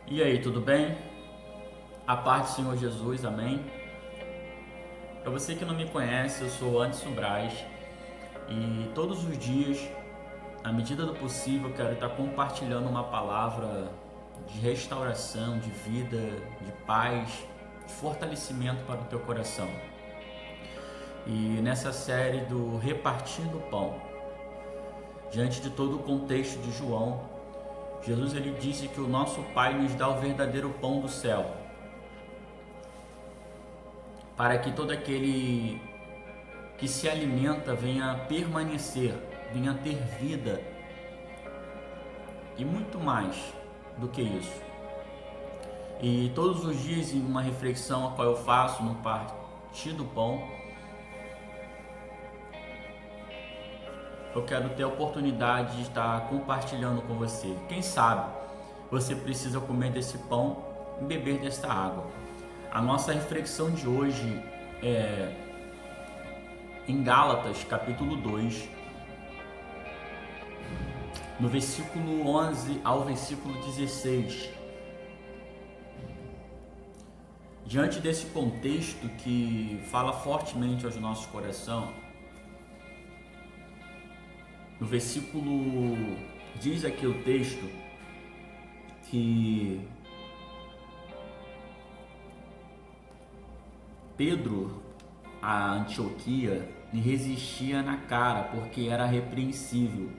E aí, tudo bem? A paz do Senhor Jesus, amém? Para você que não me conhece, eu sou Anderson Braz e todos os dias, à medida do possível, eu quero estar compartilhando uma palavra de restauração, de vida, de paz, de fortalecimento para o teu coração. E nessa série do Repartindo o Pão, diante de todo o contexto de João, Jesus ele disse que o nosso Pai nos dá o verdadeiro pão do céu, para que todo aquele que se alimenta venha permanecer, venha ter vida e muito mais do que isso. E todos os dias, em uma reflexão a qual eu faço no Partir do Pão, eu quero ter a oportunidade de estar compartilhando com você. Quem sabe você precisa comer desse pão e beber desta água. A nossa reflexão de hoje é em Gálatas, capítulo 2, no versículo 11 ao versículo 16. Diante desse contexto que fala fortemente aos nossos corações, no versículo diz aqui o texto que Pedro, a Antioquia, lhe resistia na cara porque era repreensível.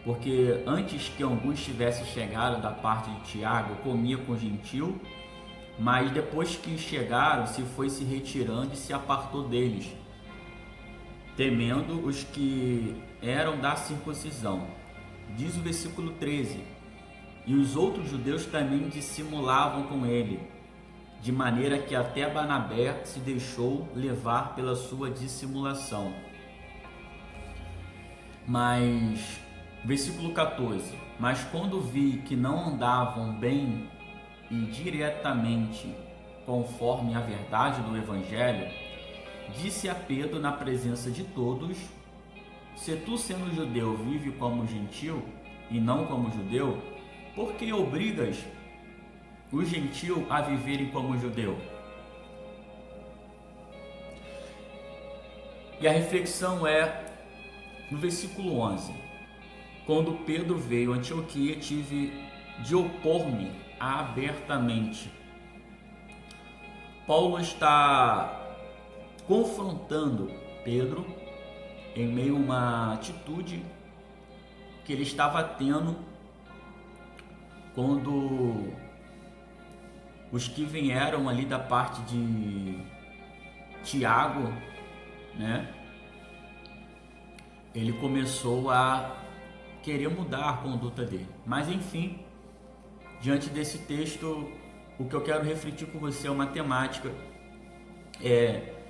Porque antes que alguns tivessem chegado da parte de Tiago, comia com gentil, mas depois que chegaram, se foi se retirando e se apartou deles, temendo os que eram da circuncisão. Diz o versículo 13: e os outros judeus também dissimulavam com ele, de maneira que até Barnabé se deixou levar pela sua dissimulação. Mas, versículo 14: mas quando vi que não andavam bem e diretamente conforme a verdade do Evangelho, disse a Pedro na presença de todos: se tu, sendo judeu, vive como gentil e não como judeu, por que obrigas o gentil a viverem como judeu? E a reflexão é no versículo 11: quando Pedro veio a Antioquia, tive de opor-me abertamente. Paulo está confrontando Pedro em meio a uma atitude que ele estava tendo quando os que vieram ali da parte de Tiago, né? Ele começou a querer mudar a conduta dele. Mas enfim, diante desse texto, o que eu quero refletir com você é uma temática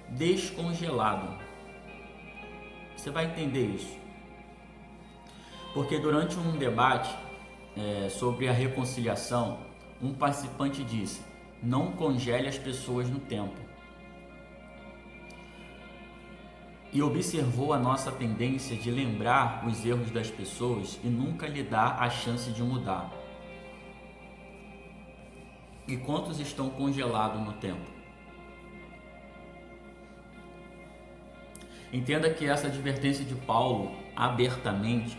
descongelado. Você vai entender isso. Porque durante um debate sobre a reconciliação, um participante disse: não congele as pessoas no tempo. E observou a nossa tendência de lembrar os erros das pessoas e nunca lhe dar a chance de mudar. E quantos estão congelados no tempo? Entenda que essa advertência de Paulo, abertamente,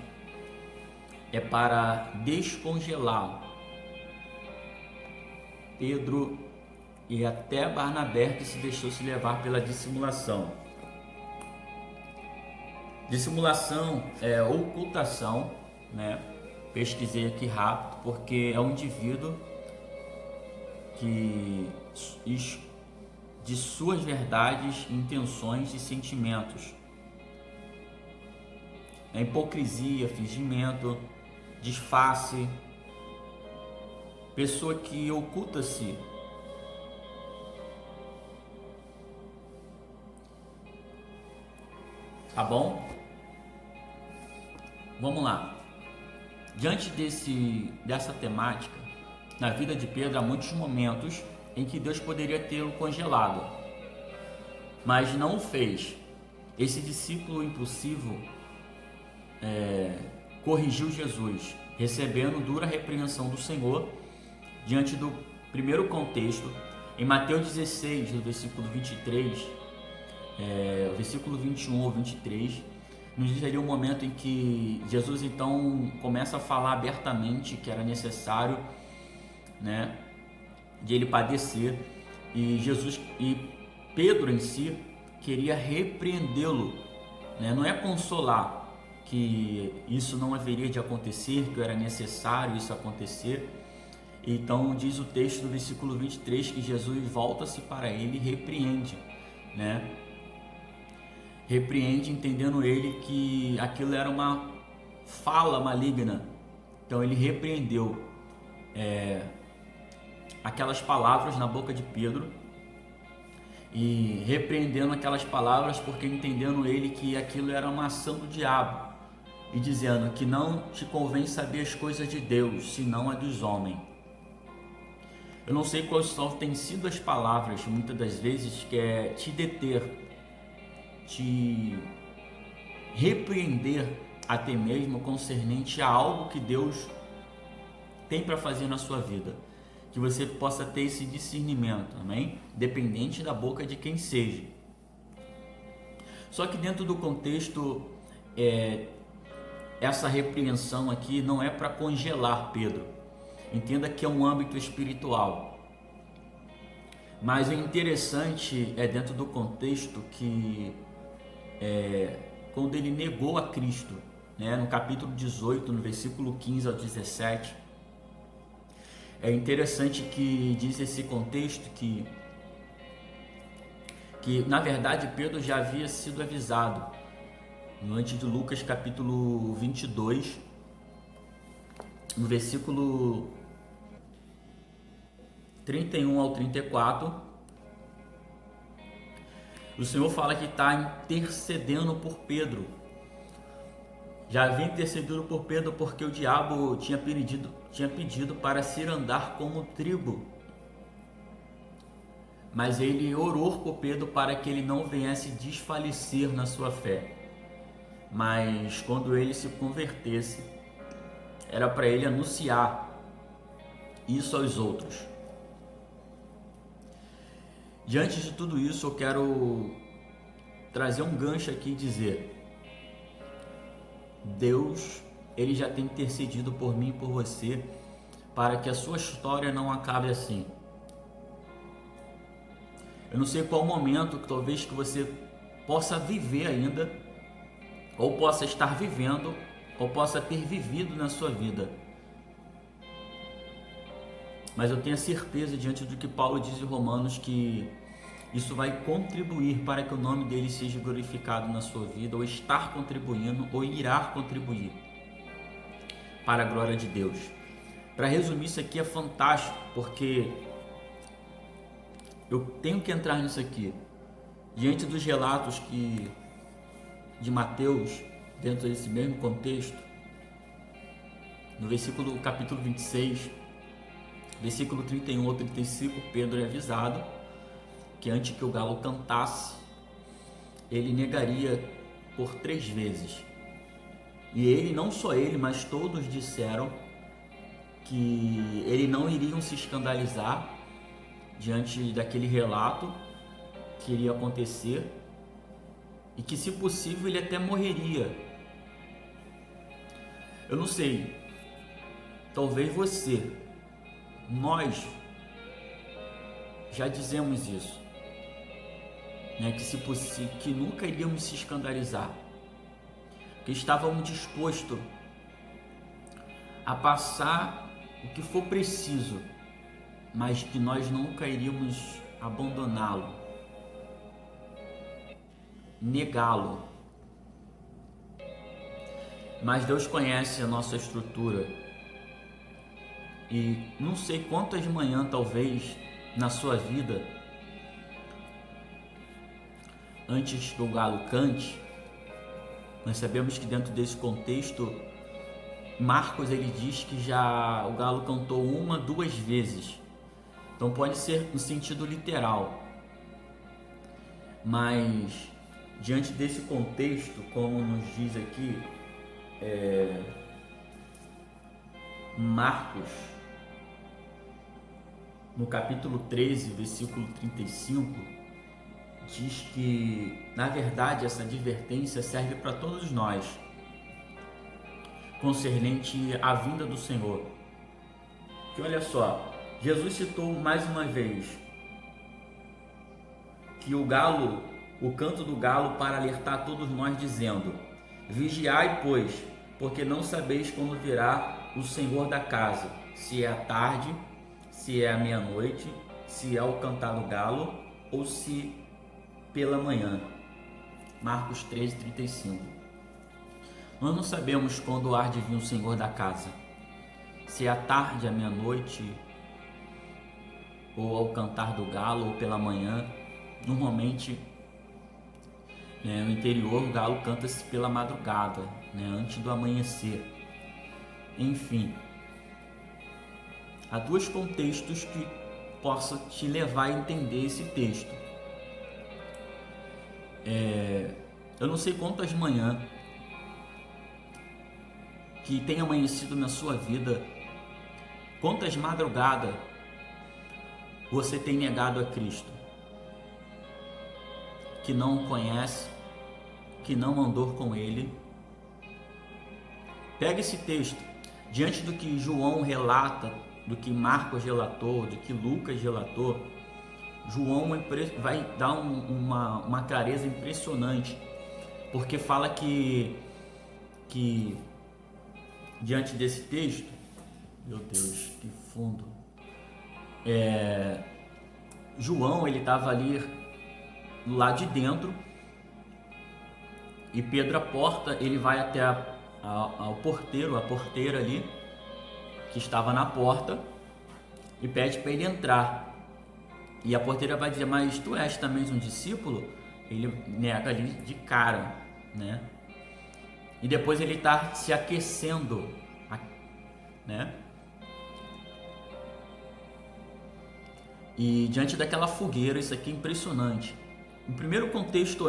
é para descongelar Pedro e até Barnabé, que se deixou se levar pela dissimulação. Dissimulação é ocultação, né? Pesquisei aqui rápido, porque é um indivíduo que de suas verdades, intenções e sentimentos. É hipocrisia, fingimento, disfarce, pessoa que oculta-se. Tá bom? Vamos lá. Diante dessa temática, na vida de Pedro há muitos momentos em que Deus poderia tê-lo congelado, mas não o fez. Esse discípulo impulsivo corrigiu Jesus, recebendo dura repreensão do Senhor diante do primeiro contexto, em Mateus 16, no versículo 23, o versículo 21 ou 23, nos diz ali um momento em que Jesus então começa a falar abertamente que era necessário, né, de ele padecer, e Jesus e Pedro em si queria repreendê-lo, né? Não é consolar que isso não haveria de acontecer, que era necessário isso acontecer. Então diz o texto do versículo 23 que Jesus volta-se para ele e repreende, né? Repreende, entendendo ele que aquilo era uma fala maligna. Então ele repreendeu aquelas palavras na boca de Pedro, e repreendendo aquelas palavras porque entendendo ele que aquilo era uma ação do diabo, e dizendo que não te convém saber as coisas de Deus, senão a dos homens. Eu não sei quais têm sido as palavras, muitas das vezes, que é te deter, te repreender até mesmo concernente a algo que Deus tem para fazer na sua vida. Que você possa ter esse discernimento, amém? Dependente da boca de quem seja. Só que dentro do contexto, essa repreensão aqui não é para congelar Pedro. Entenda que é um âmbito espiritual. Mas o interessante é dentro do contexto que quando ele negou a Cristo, né, no capítulo 18, no versículo 15 ao 17, é interessante que diz esse contexto que na verdade Pedro já havia sido avisado antes de Lucas capítulo 22, no versículo 31 ao 34, o Senhor fala que está intercedendo por Pedro. Já havia intercedido por Pedro porque o diabo tinha pedido para se andar como trigo. Mas ele orou por Pedro para que ele não viesse desfalecer na sua fé. Mas quando ele se convertesse, era para ele anunciar isso aos outros. Diante de tudo isso, eu quero trazer um gancho aqui e dizer: Deus, ele já tem intercedido por mim e por você para que a sua história não acabe assim. Eu não sei qual momento que talvez que você possa viver ainda, ou possa estar vivendo, ou possa ter vivido na sua vida. Mas eu tenho certeza, diante do que Paulo diz em Romanos, que isso vai contribuir para que o nome dele seja glorificado na sua vida, ou estar contribuindo, ou irá contribuir para a glória de Deus. Para resumir, isso aqui é fantástico, porque eu tenho que entrar nisso aqui. Diante dos relatos de Mateus, dentro desse mesmo contexto, no capítulo 26, versículo 31 ou 35, Pedro é avisado que antes que o galo cantasse, ele negaria por 3 vezes. E ele, não só ele, mas todos disseram que eles não iriam se escandalizar diante daquele relato que iria acontecer, e que, se possível, ele até morreria. Eu não sei, talvez nós já dizemos isso, né? Que se possível, que nunca iríamos se escandalizar, que estávamos dispostos a passar o que for preciso, mas que nós nunca iríamos abandoná-lo, negá-lo. Mas Deus conhece a nossa estrutura, e não sei quantas manhãs, talvez, na sua vida, antes que o galo cante, nós sabemos que dentro desse contexto, Marcos ele diz que já o galo cantou 1, 2 vezes. Então pode ser no sentido literal, mas diante desse contexto, como nos diz aqui Marcos no capítulo 13, versículo 35, diz que, na verdade, essa advertência serve para todos nós, concernente à vinda do Senhor. Que olha só, Jesus citou mais uma vez que o canto do galo para alertar todos nós, dizendo: vigiai, pois, porque não sabeis quando virá o Senhor da casa, se é à tarde, se é à meia-noite, se é ao cantar do galo, ou se pela manhã. Marcos 13:35. Nós não sabemos quando há de vir o Senhor da casa, se é à tarde, à meia-noite, ou ao cantar do galo, ou pela manhã. Normalmente, no interior, o galo canta-se pela madrugada, antes do amanhecer. Enfim, há dois contextos que possam te levar a entender esse texto. Eu não sei quantas manhãs que tem amanhecido na sua vida, quantas madrugadas você tem negado a Cristo, que não o conhece, que não andou com Ele. Pega esse texto, diante do que João relata, do que Marcos relatou, do que Lucas relatou, João vai dar uma clareza impressionante, porque fala que diante desse texto, meu Deus, que fundo, João, ele estava ali do lado de dentro, e Pedro, a porta, ele vai até ao porteiro, a porteira ali, que estava na porta, e pede para ele entrar. E a porteira vai dizer: mas tu és também um discípulo? Ele nega ali de cara, né? E depois ele está se aquecendo, né? E diante daquela fogueira, isso aqui é impressionante. O primeiro contexto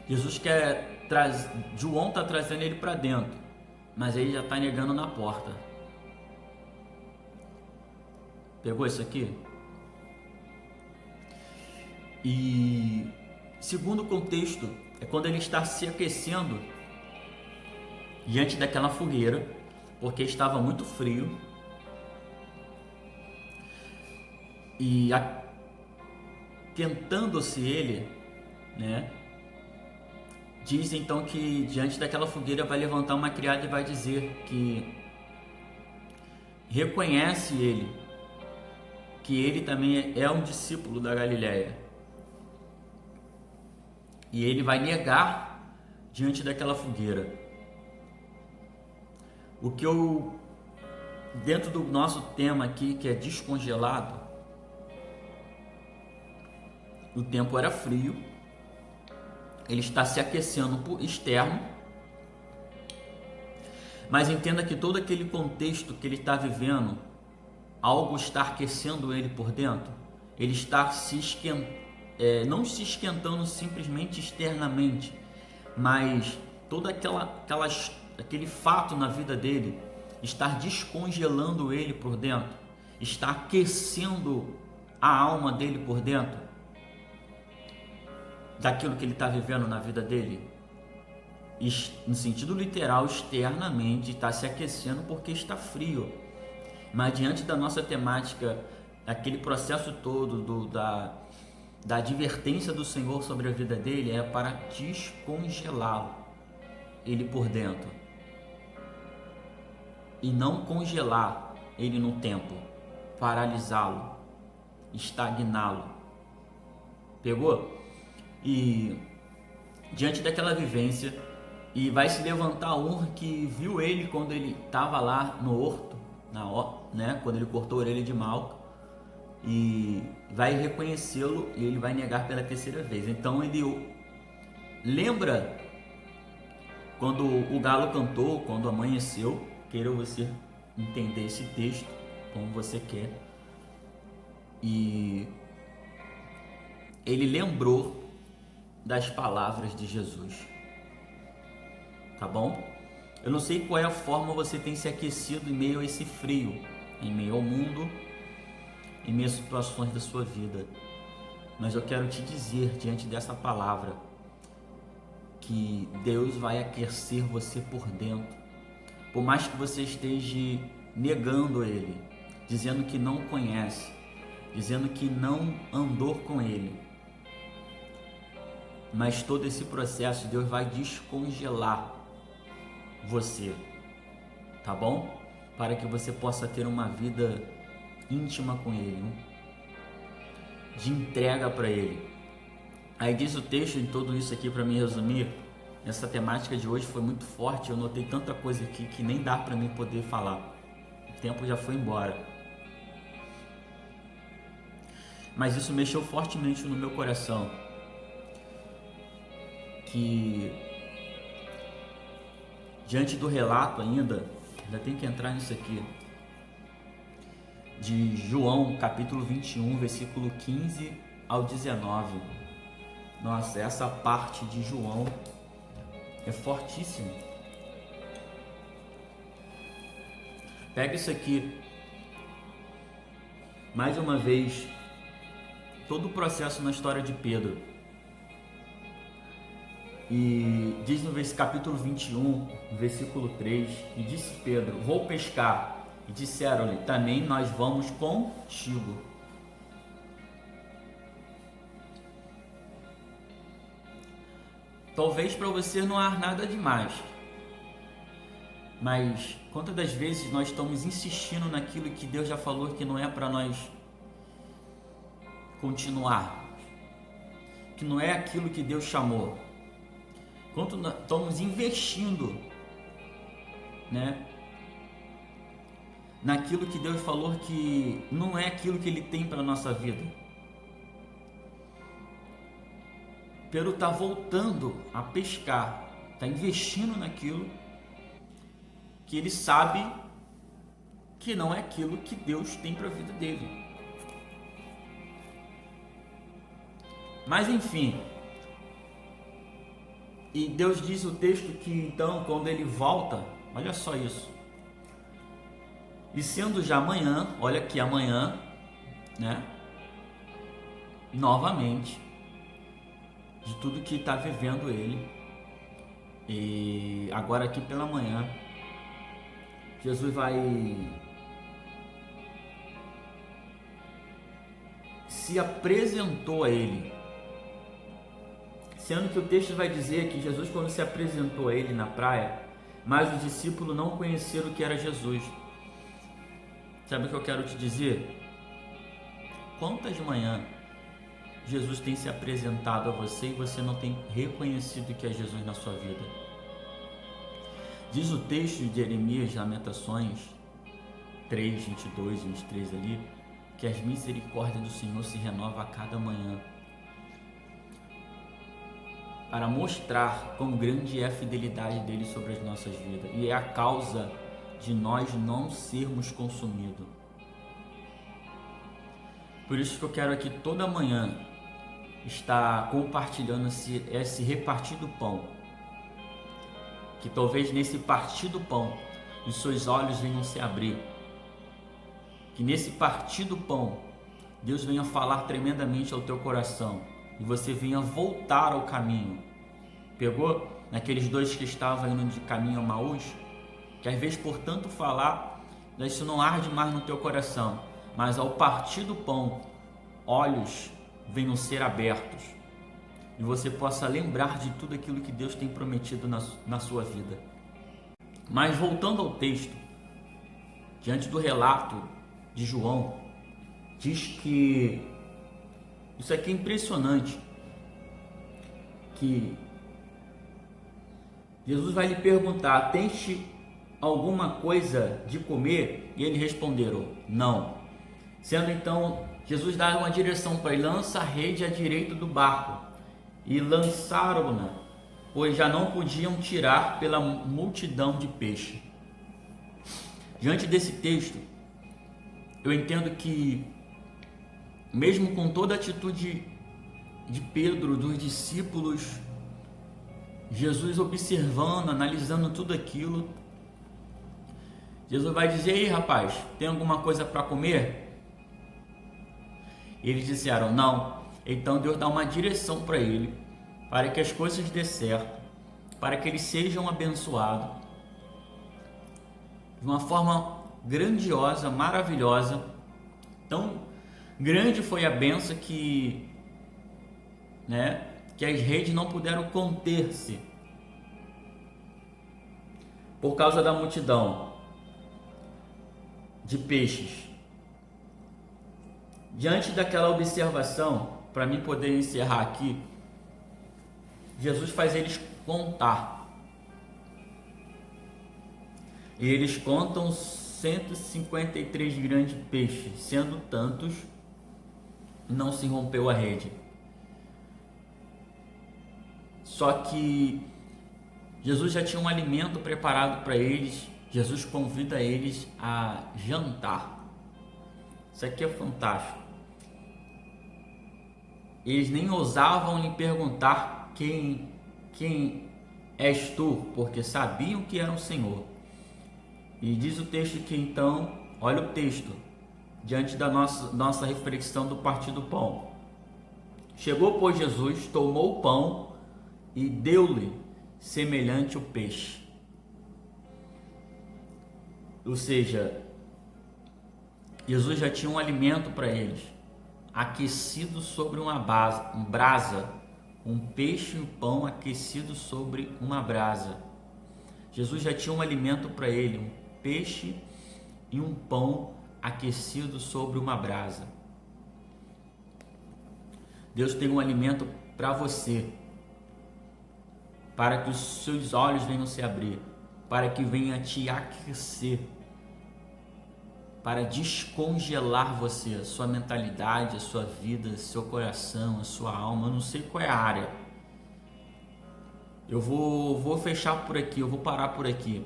Jesus João está trazendo ele para dentro, mas ele já está negando na porta. Pegou isso aqui? E segundo contexto é quando ele está se aquecendo diante daquela fogueira, porque estava muito frio, e tentando-se ele, né? Diz então que diante daquela fogueira vai levantar uma criada e vai dizer que reconhece ele, que ele também é um discípulo da Galileia, e ele vai negar diante daquela fogueira. O que dentro do nosso tema aqui, que é descongelado, o tempo era frio, ele está se aquecendo por externo, mas entenda que todo aquele contexto que ele está vivendo, algo está aquecendo ele por dentro. Ele está não se esquentando simplesmente externamente, mas todo aquele fato na vida dele está descongelando ele por dentro, está aquecendo a alma dele por dentro, daquilo que ele está vivendo na vida dele. No sentido literal, externamente está se aquecendo porque está frio, mas diante da nossa temática, aquele processo todo da advertência do Senhor sobre a vida dele é para descongelá-lo, ele por dentro, e não congelar ele no tempo, paralisá-lo, estagná-lo. Pegou? E diante daquela vivência, e vai se levantar um que viu ele quando ele estava lá no horto, quando ele cortou a orelha de Malco, e vai reconhecê-lo, e ele vai negar pela terceira vez. Então ele lembra quando o galo cantou, quando amanheceu. Queira você entender esse texto como você quer, e ele lembrou das palavras de Jesus, tá bom? Eu não sei qual é a forma você tem se aquecido em meio a esse frio, em meio ao mundo, em meio às situações da sua vida. Mas eu quero te dizer, diante dessa palavra, que Deus vai aquecer você por dentro. Por mais que você esteja negando Ele, dizendo que não conhece, dizendo que não andou com Ele, mas todo esse processo Deus vai descongelar você, tá bom? Para que você possa ter uma vida íntima com Ele, né? De entrega para Ele. Aí diz o texto, em tudo isso aqui, para me resumir, essa temática de hoje foi muito forte, eu notei tanta coisa aqui que nem dá para mim poder falar, o tempo já foi embora. Mas isso mexeu fortemente no meu coração, que diante do relato ainda tem que entrar nisso aqui, de João capítulo 21, versículo 15 ao 19. Nossa, essa parte de João é fortíssima. Pega isso aqui, mais uma vez, todo o processo na história de Pedro. E diz no capítulo 21, versículo 3, e disse Pedro: vou pescar. E disseram-lhe: também nós vamos contigo. Talvez para você não há nada demais, mas quantas das vezes nós estamos insistindo naquilo que Deus já falou que não é para nós continuar, que não é aquilo que Deus chamou. Quanto estamos investindo, né, naquilo que Deus falou que não é aquilo que Ele tem para a nossa vida. Pedro está voltando a pescar, está investindo naquilo que ele sabe que não é aquilo que Deus tem para a vida dele. Mas enfim, e Deus diz o texto que então quando ele volta, olha só isso, e sendo já amanhã, olha aqui amanhã, né, novamente, de tudo que está vivendo ele, e agora aqui pela manhã, Jesus se apresentou a ele, sendo que o texto vai dizer que Jesus, quando se apresentou a ele na praia, mas os discípulos não conheceram o que era Jesus. Sabe o que eu quero te dizer? Quantas manhãs Jesus tem se apresentado a você e você não tem reconhecido que é Jesus na sua vida? Diz o texto de Jeremias, Lamentações 3, 22, 23 ali, que as misericórdias do Senhor se renovam a cada manhã, para mostrar quão grande é a fidelidade dele sobre as nossas vidas, e é a causa de nós não sermos consumidos. Por isso que eu quero aqui toda manhã estar compartilhando esse repartir do pão, que talvez nesse partir do pão os seus olhos venham se abrir, que nesse partir do pão Deus venha falar tremendamente ao teu coração e você venha voltar ao caminho. Pegou? Naqueles dois que estavam indo de caminho a Maús, que às vezes por tanto falar, isso não arde mais no teu coração, mas ao partir do pão, olhos venham ser abertos e você possa lembrar de tudo aquilo que Deus tem prometido na sua vida. Mas voltando ao texto, diante do relato de João, diz que isso aqui é impressionante, que Jesus vai lhe perguntar: tens alguma coisa de comer? E eles responderam: não. Sendo então, Jesus dá uma direção para ele: lança a rede à direita do barco. E lançaram-na, pois já não podiam tirar pela multidão de peixe. Diante desse texto, eu entendo que, mesmo com toda a atitude de Pedro, dos discípulos, Jesus observando, analisando tudo aquilo, Jesus vai dizer: ei, rapaz, tem alguma coisa para comer? Eles disseram: não. Então Deus dá uma direção para ele, para que as coisas dê certo, para que eles sejam abençoados de uma forma grandiosa, maravilhosa. Tão grande foi a benção que as redes não puderam conter-se por causa da multidão de peixes. Diante daquela observação, para mim poder encerrar aqui, Jesus faz eles contar. E eles contam 153 grandes peixes, sendo tantos, não se rompeu a rede. Só que Jesus já tinha um alimento preparado para eles. Jesus convida eles a jantar. Isso aqui é fantástico. Eles nem ousavam lhe perguntar quem és tu, porque sabiam que era o Senhor. E diz o texto que então, olha o texto, diante da nossa reflexão do partir do pão. Chegou, pois, Jesus, tomou o pão e deu-lhe semelhante o peixe. Ou seja, Jesus já tinha um alimento para eles, aquecido sobre uma brasa, um peixe e um pão aquecido sobre uma brasa. Jesus já tinha um alimento para ele, um peixe e um pão aquecido sobre uma brasa. Deus tem um alimento para você, para que os seus olhos venham se abrir, para que venha te aquecer, para descongelar você, a sua mentalidade, a sua vida, seu coração, a sua alma. Eu não sei qual é a área. Eu vou fechar por aqui, eu vou parar por aqui.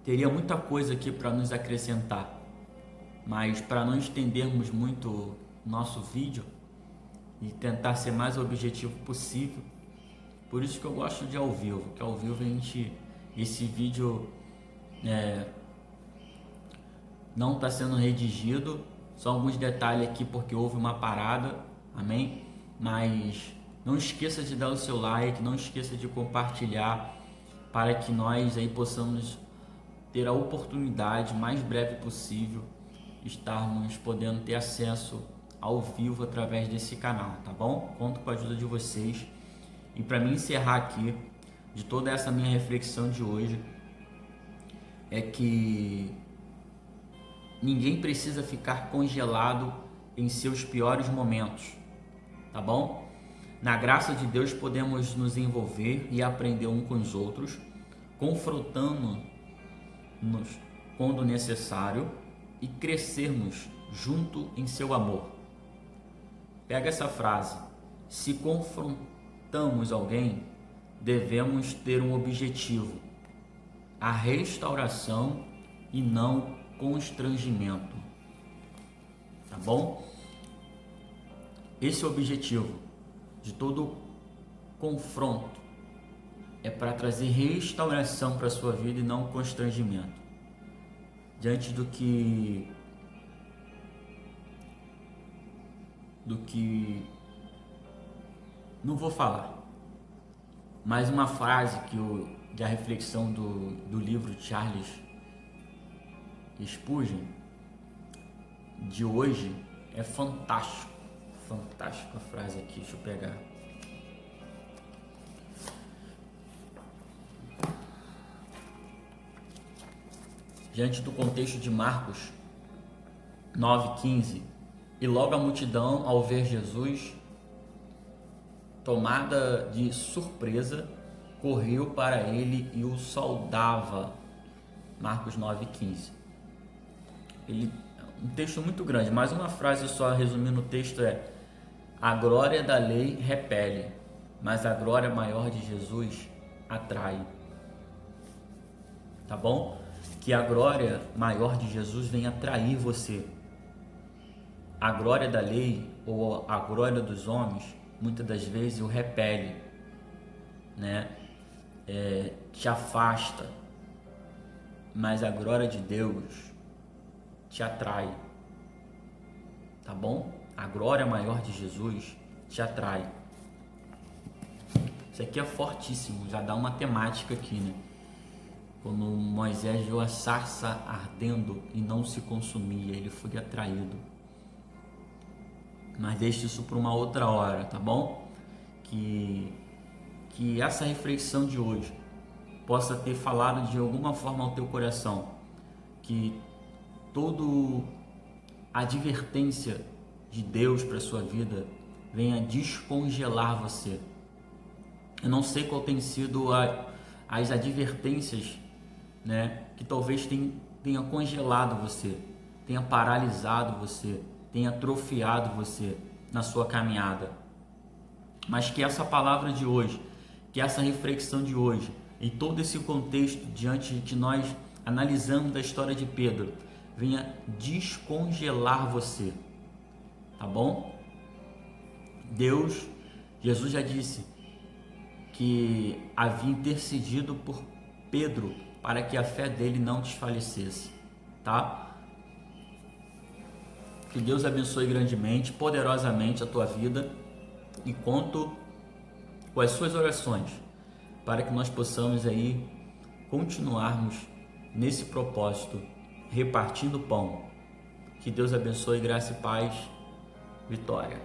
Teria muita coisa aqui para nos acrescentar, mas para não estendermos muito nosso vídeo e tentar ser mais objetivo possível, por isso que eu gosto de ao vivo, que ao vivo esse vídeo não está sendo redigido, só alguns detalhes aqui porque houve uma parada, amém? Mas não esqueça de dar o seu like, não esqueça de compartilhar, para que nós aí possamos ter a oportunidade mais breve possível estarmos podendo ter acesso ao vivo através desse canal, tá bom? Conto com a ajuda de vocês. E para mim encerrar aqui de toda essa minha reflexão de hoje é que ninguém precisa ficar congelado em seus piores momentos, tá bom? Na graça de Deus podemos nos envolver e aprender um com os outros, confrontando-nos quando necessário e crescermos junto em seu amor. Pega essa frase: se confrontamos alguém, devemos ter um objetivo, a restauração e não constrangimento, tá bom? Esse é o objetivo de todo confronto, é para trazer restauração para a sua vida e não constrangimento. Diante do que não vou falar, mas uma frase da reflexão do livro Charles Spurgeon de hoje é fantástico a frase aqui, deixa eu pegar. Diante do contexto de Marcos 9,15, e logo a multidão, ao ver Jesus, tomada de surpresa, correu para ele e o saudava. Marcos 9,15. Um texto muito grande, mas uma frase só resumindo o texto é: a glória da lei repele, mas a glória maior de Jesus atrai. Tá bom? Que a glória maior de Jesus venha atrair você. A glória da lei ou a glória dos homens muitas das vezes o repele, né? Te afasta, mas a glória de Deus te atrai, tá bom? A glória maior de Jesus te atrai. Isso aqui é fortíssimo, já dá uma temática aqui, né? Quando Moisés viu a sarça ardendo e não se consumia, ele foi atraído. Mas deixe isso para uma outra hora, tá bom? Que essa reflexão de hoje possa ter falado de alguma forma ao teu coração, que toda advertência de Deus para sua vida venha descongelar você. Eu não sei qual tem sido as advertências, né, que talvez tenha congelado você, tenha paralisado você, tenha atrofiado você na sua caminhada. Mas que essa palavra de hoje, que essa reflexão de hoje, em todo esse contexto diante de que nós analisamos da história de Pedro, venha descongelar você, tá bom? Jesus já disse que havia intercedido por Pedro para que a fé dele não desfalecesse, tá? Que Deus abençoe grandemente, poderosamente a tua vida, e conto com as suas orações para que nós possamos aí continuarmos nesse propósito, repartindo pão. Que Deus abençoe, graça e paz, vitória.